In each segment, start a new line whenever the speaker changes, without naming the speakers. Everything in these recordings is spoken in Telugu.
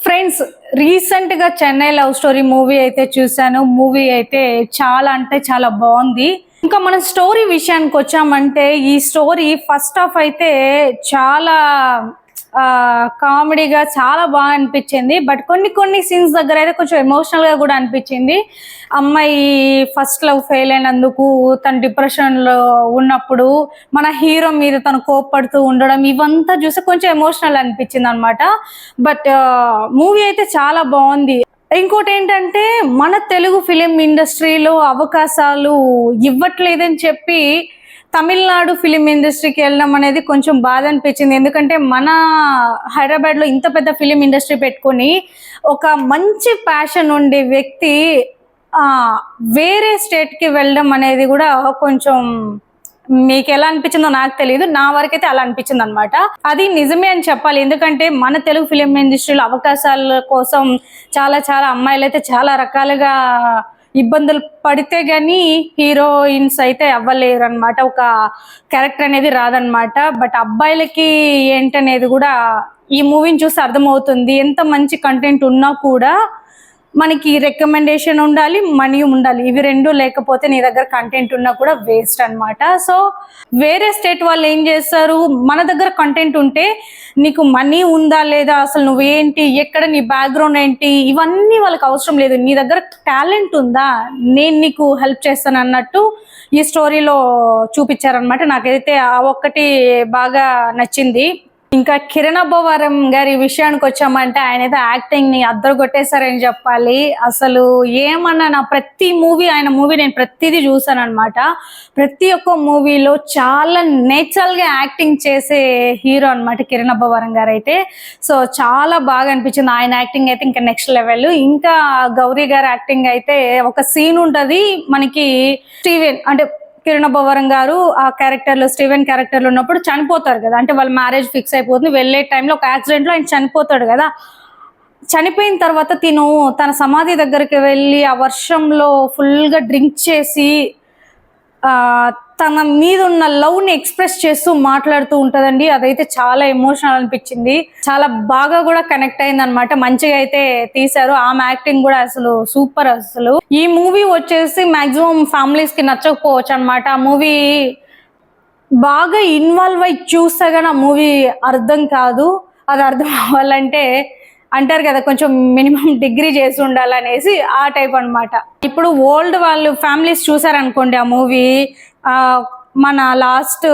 ఫ్రెండ్స్, రీసెంట్ గా చెన్నై లవ్ స్టోరీ మూవీ అయితే చూసాను. మూవీ అయితే చాలా అంటే చాలా బాగుంది. ఇంకా మన స్టోరీ విషయానికి వచ్చామంటే ఈ స్టోరీ ఫస్ట్ హాఫ్ అయితే చాలా కామెడీగా చాలా బాగా అనిపించింది. బట్ కొన్ని సీన్స్ దగ్గర అయితే కొంచెం ఎమోషనల్ గా కూడా అనిపించింది. అమ్మాయి ఫస్ట్ లవ్ ఫెయిల్ అయినందుకు తన డిప్రెషన్ లో ఉన్నప్పుడు మన హీరో మీద తను కోప్పడుతూ ఉండడం ఇవంతా చూసి కొంచెం ఎమోషనల్ అనిపించింది అనమాట. బట్ మూవీ అయితే చాలా బాగుంది. ఇంకోటి ఏంటంటే మన తెలుగు ఫిలిం ఇండస్ట్రీలో అవకాశాలు ఇవ్వట్లేదని చెప్పి తమిళనాడు ఫిలిం ఇండస్ట్రీకి వెళ్ళడం అనేది కొంచెం బాధ అనిపించింది. ఎందుకంటే మన హైదరాబాద్ లో ఇంత పెద్ద ఫిలిం ఇండస్ట్రీ పెట్టుకొని ఒక మంచి ప్యాషన్ ఉండే వ్యక్తి వేరే స్టేట్ కి వెళ్ళడం అనేది కూడా కొంచెం మీకు ఎలా అనిపించిందో నాకు తెలియదు. నా వరకైతే అలా అనిపించింది అనమాట. అది నిజమే అని చెప్పాలి. ఎందుకంటే మన తెలుగు ఫిలిం ఇండస్ట్రీలో అవకాశాల కోసం చాలా అమ్మాయిలు అయితే చాలా రకాలుగా ఇబ్బందులు పడితే గానీ హీరోయిన్స్ అయితే అవ్వలేరు అనమాట. ఒక క్యారెక్టర్ అనేది రాదనమాట. బట్ అబ్బాయిలకి ఏంటనేది కూడా ఈ మూవీని చూసి అర్థమవుతుంది. ఎంత మంచి కంటెంట్ ఉన్నా కూడా మనకి రికమెండేషన్ ఉండాలి, మనీ ఉండాలి. ఇవి రెండు లేకపోతే నీ దగ్గర కంటెంట్ ఉన్నా కూడా వేస్ట్ అనమాట. సో వేరే స్టేట్ వాళ్ళు ఏం చేస్తారు, మన దగ్గర కంటెంట్ ఉంటే నీకు మనీ ఉందా లేదా, అసలు నువ్వేంటి, ఎక్కడ నీ బ్యాక్గ్రౌండ్ ఏంటి, ఇవన్నీ వాళ్ళకి అవసరం లేదు. నీ దగ్గర టాలెంట్ ఉందా, నేను నీకు హెల్ప్ చేస్తాను అన్నట్టు ఈ స్టోరీలో చూపించారనమాట. నాకైతే ఆ ఒక్కటి బాగా నచ్చింది. ఇంకా కిరణ్ అబ్బవరం గారి విషయానికి వచ్చామంటే ఆయన అయితే యాక్టింగ్ ని అద్దరు కొట్టేశారని చెప్పాలి. అసలు ఏమన్నా నా ప్రతి మూవీ ఆయన మూవీ నేను ప్రతిదీ చూసాను అనమాట. ప్రతి ఒక్క మూవీలో చాలా నేచురల్ గా యాక్టింగ్ చేసే హీరో అనమాట కిరణ్ అబ్బవరం గారు అయితే. సో చాలా బాగా అనిపించింది ఆయన యాక్టింగ్ అయితే ఇంకా నెక్స్ట్ లెవెల్. ఇంకా గౌరీ గారి యాక్టింగ్ అయితే ఒక సీన్ ఉంటది మనకి, స్టీవెన్ అంటే కిరణ్ అబ్బవరం గారు ఆ క్యారెక్టర్ లో స్టీవెన్ క్యారెక్టర్ లో ఉన్నప్పుడు చనిపోతారు కదా. అంటే వాళ్ళ మ్యారేజ్ ఫిక్స్ అయిపోతుంది, వెళ్ళే టైంలో ఒక యాక్సిడెంట్ లో ఆయన చనిపోతాడు కదా. చనిపోయిన తర్వాత తన సమాధి దగ్గరికి వెళ్ళి ఆ వర్షంలో ఫుల్ గా డ్రింక్ చేసి తన మీద ఉన్న లవ్ ని ఎక్స్ప్రెస్ చేస్తూ మాట్లాడుతూ ఉంటదండి. అదైతే చాలా ఎమోషనల్ అనిపించింది. చాలా బాగా కూడా కనెక్ట్ అయింది అనమాట. మంచిగా అయితే తీశారు. ఆమె యాక్టింగ్ కూడా అసలు సూపర్. అసలు ఈ మూవీ వచ్చేసి మాక్సిమం ఫ్యామిలీస్ కి నచ్చకపోవచ్చు అనమాట. ఆ మూవీ బాగా ఇన్వాల్వ్ అయి చూస్తే గానీ ఆ మూవీ అర్థం కాదు. అది అర్థం అవ్వాలంటే అంటారు కదా కొంచెం మినిమం డిగ్రీ చేసి ఉండాలనేసి, ఆ టైప్ అనమాట. ఇప్పుడు ఓల్డ్ వాళ్ళు ఫ్యామిలీస్ చూసారనుకోండి ఆ మూవీ, మన లాస్ట్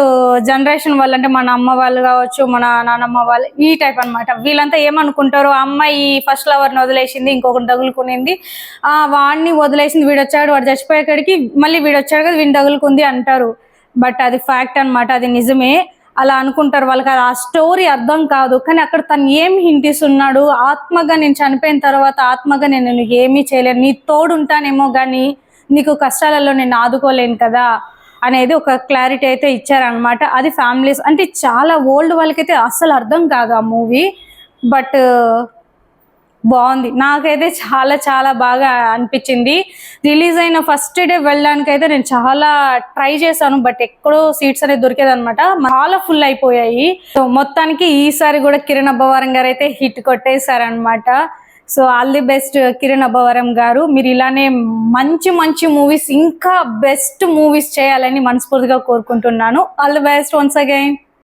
జనరేషన్ వాళ్ళు అంటే మన అమ్మ వాళ్ళు కావచ్చు, మన నానమ్మ వాళ్ళు, ఈ టైప్ అనమాట. వీళ్ళంతా ఏమనుకుంటారు, అమ్మాయి ఫస్ట్ లవర్ని వదిలేసింది, ఇంకొకటి తగులుకునింది, వాడిని వదిలేసింది, వీడొచ్చాడు, వాడు చచ్చిపోయేకాడికి మళ్ళీ వీడొచ్చాడు కదా, వీడిని తగులుకుంది అంటారు. బట్ అది ఫ్యాక్ట్ అనమాట, అది నిజమే. అలా అనుకుంటారు. వాళ్ళకి ఆ స్టోరీ అర్థం కాదు. కానీ అక్కడ తను ఏం హింట్ ఇస్తున్నాడు, ఆత్మగా నేను చనిపోయిన తర్వాత ఆత్మగా నేను ఏమీ చేయలేను, నీ తోడుంటానేమో కానీ నీకు కష్టాలలో నేను ఆదుకోలేను కదా అనేది ఒక క్లారిటీ అయితే ఇచ్చారనమాట. అది ఫ్యామిలీస్ అంటే చాలా ఓల్డ్ వాళ్ళకైతే అస్సలు అర్థం కాదు ఆ మూవీ. బట్ బాగుంది, నాకైతే చాలా బాగా అనిపించింది. రిలీజ్ అయిన ఫస్ట్ డే వెళ్ళడానికి అయితే నేను చాలా ట్రై చేశాను. బట్ ఎక్కడో సీట్స్ అనేది దొరికేదనమాట, చాలా ఫుల్ అయిపోయాయి. సో మొత్తానికి ఈసారి కూడా కిరణ్ అబ్బవరం గారు అయితే హిట్ కొట్టేశారనమాట. So all the best Kiran Abbavaram గారు. మీరు ఇలానే మంచి మూవీస్, ఇంకా బెస్ట్ మూవీస్ చేయాలని మనస్ఫూర్తిగా కోరుకుంటున్నాను. All the best once again.